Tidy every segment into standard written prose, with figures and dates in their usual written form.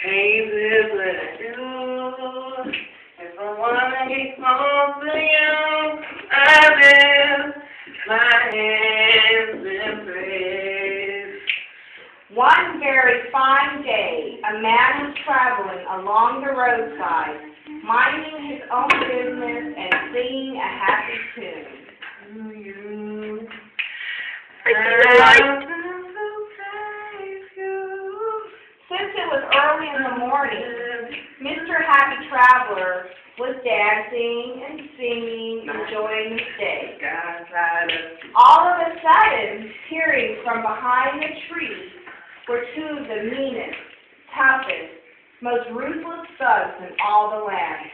Hey, this what I do. If I wanna get close to you, I lift my hands in praise. One very fine day, a man was traveling along the roadside, minding his own business and singing a happy tune. To you, Since it was early in the morning, Mr. Happy Traveler was dancing and singing, enjoying his day. All of a sudden, peering from behind the tree were two of the meanest, toughest, most ruthless thugs in all the land.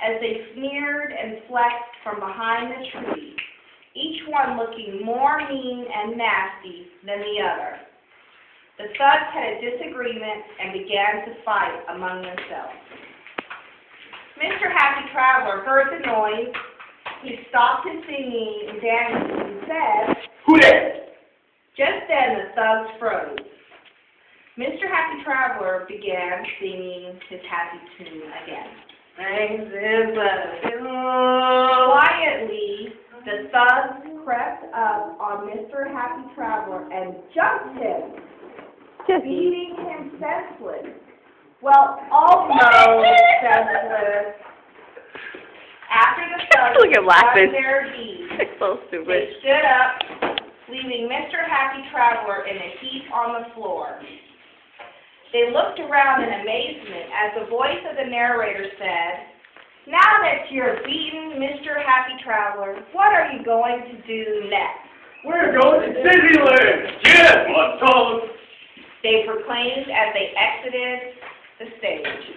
As they sneered and flexed from behind the tree, each one looking more mean and nasty than the other. The thugs had a disagreement and began to fight among themselves. Mr. Happy Traveler heard the noise. He stopped his singing and dancing and said, "Who that?" Just then the thugs froze. Mr. Happy Traveler began singing his happy tune again. Quietly, the thugs crept up on Mr. Happy Traveler and jumped him, beating him senseless. Well, almost senseless. After the thugs had done their deed, So stupid. they stood up, leaving Mr. Happy Traveler in a heap on the floor. They looked around in amazement as the voice of the narrator said, "Now that you're beaten, Mr. Happy Traveler, what are you going to do next?" "We're going to Disneyland! Yes, let's go!" they proclaimed as they exited the stage.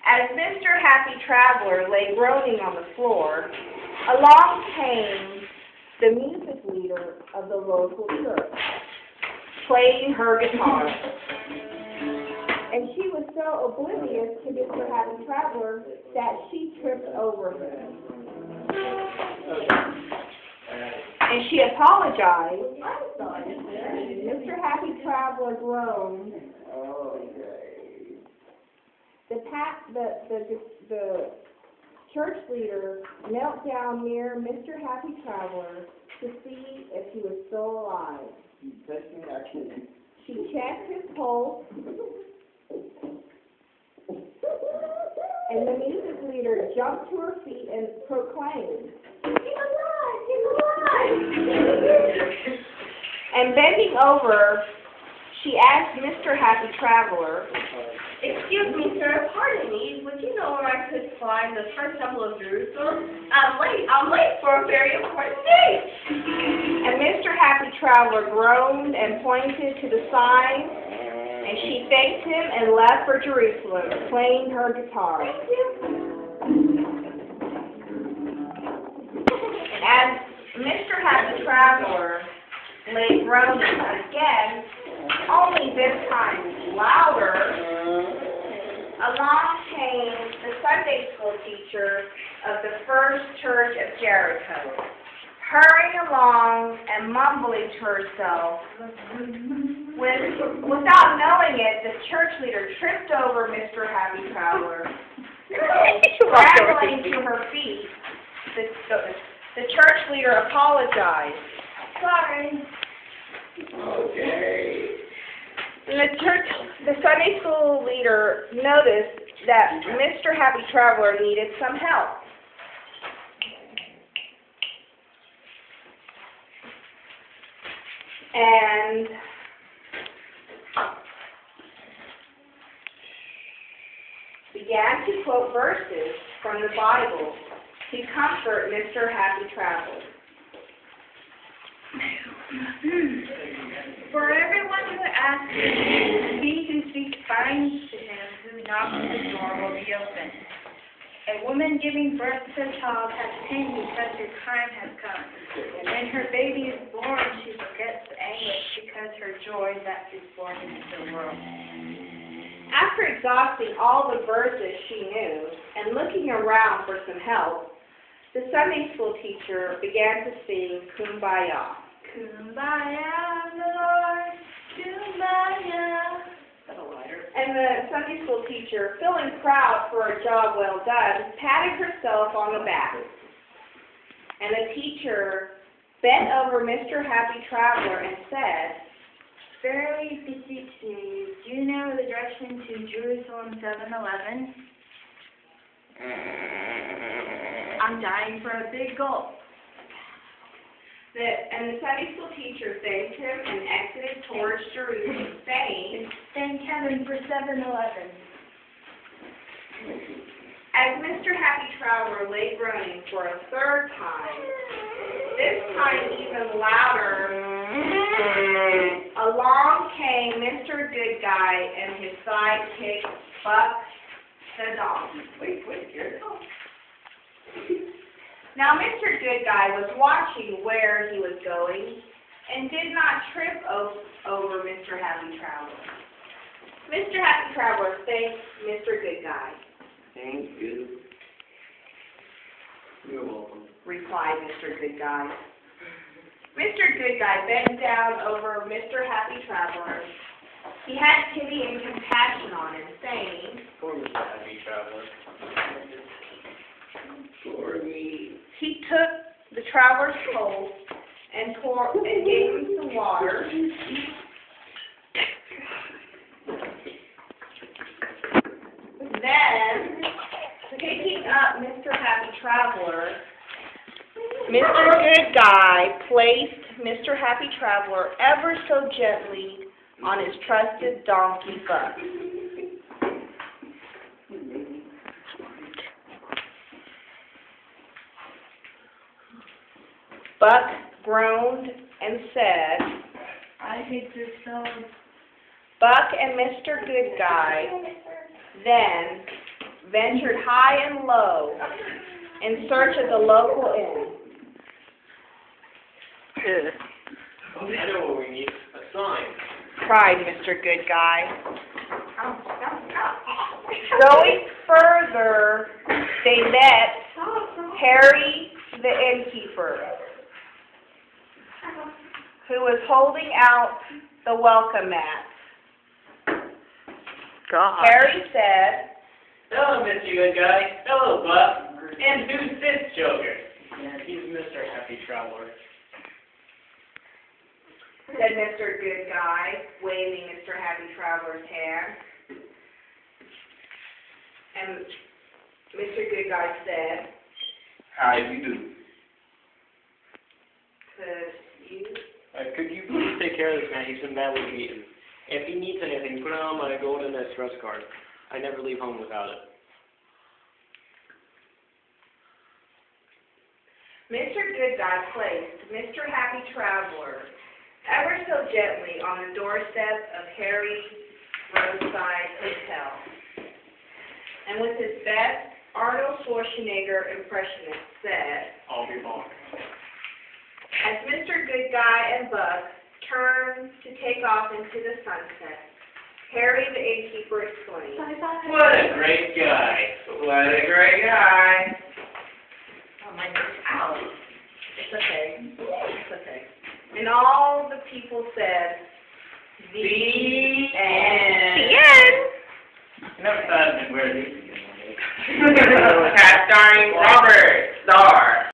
As Mr. Happy Traveler lay groaning on the floor, along came the music leader of the local church, playing her guitar. And she was so oblivious to Mr. Happy Traveler that she tripped over him. And she apologized. I'm sorry. Mr. Happy Traveler groaned. The church leader knelt down near Mr. Happy Traveler to see if he was still alive. She checked his pulse, and the music leader jumped to her feet and proclaimed, "He's alive! He's alive!" And bending over, she asked Mr. Happy Traveler, "Excuse me, sir, pardon me, would you know where I could find the first temple of Jerusalem? I'm late for a very important date." And Mr. Happy Traveler groaned and pointed to the sign, and she thanked him and left for Jerusalem, playing her guitar. Thank you. And as Mr. Happy Traveler lay groaning again, only this time louder, along came the Sunday school teacher of the First Church of Jericho, hurrying along and mumbling to herself. Without knowing it, the church leader tripped over Mr. Happy Traveler. Scrambling to her feet, the church leader apologized. Sorry. Okay. The Sunday school leader noticed that Mr. Happy Traveler needed some help. And began to quote verses from the Bible to comfort Mr. Happy Traveler. For everyone who asks, he who seeks finds, to him who knocks at the door will be opened. A woman giving birth to a child has pain because her time has come. And when her baby is born, she forgets the anguish because her joy that is born into the world. After exhausting all the verses she knew and looking around for some help, the Sunday school teacher began to sing Kumbaya. Kumbaya, Lord, Kumbaya. Is that a lighter? the Sunday school teacher, feeling proud for a job well done, patted herself on the back. And the teacher bent over Mr. Happy Traveler and said, Fairly beseech you, do you know the direction to Jerusalem 7-Eleven? I'm dying for a big gulp. And the Sunday school teacher thanked him and exited towards Jerusalem, saying, Thank heaven for 7-Eleven. As Mr. Happy Traveler lay groaning for a third time, this time even louder, along came Mr. Good Guy and his sidekick, Buck the donkey. Wait, here it comes. Now Mr. Good Guy was watching where he was going and did not trip over Mr. Happy Traveler. Mr. Happy Traveler thanked Mr. Good Guy. Thank you. You're welcome. Replied Mr. Good Guy. Mr. Good Guy bent down over Mr. Happy Traveler. He had pity and compassion on him, saying, Poor Mr. Happy Traveler. For me. He took the traveler's coat and gave him some water. Then, picking up Mr. Happy Traveler, Mr. Good Guy placed Mr. Happy Traveler ever so gently on his trusted donkey Buck. Buck groaned and said, I hate this song. Buck and Mr. Good Guy then ventured high and low in search of the local inn. I know what we need. A sign. Cried Mr. Good Guy. Going further, they met Harry the innkeeper, who was holding out the welcome mat. God. Harry said, Hello, Mr. Good Guy. Hello, Buck. And who's this joker? He's Mr. Happy Traveler. said Mr. Good Guy, waving Mr. Happy Traveler's hand. And Mr. Good Guy said, How do you do? Could you? Could you please take care of this man? He's been badly beaten. If he needs anything, put it on my golden express card. I never leave home without it. Mr. Good Guy placed Mr. Happy Traveler ever so gently on the doorstep of Harry's roadside hotel. And with his best Arnold Schwarzenegger impressionist said, I'll be back. as Mr. Good Guy and Buck turned to take off into the sunset, Harry the innkeeper exclaimed, What a great guy. What a great guy. oh my goodness, ow. It's okay. It's okay. And all the people said, The end. The end. Never thought I'd wear these again. Cast starring Robert Starr.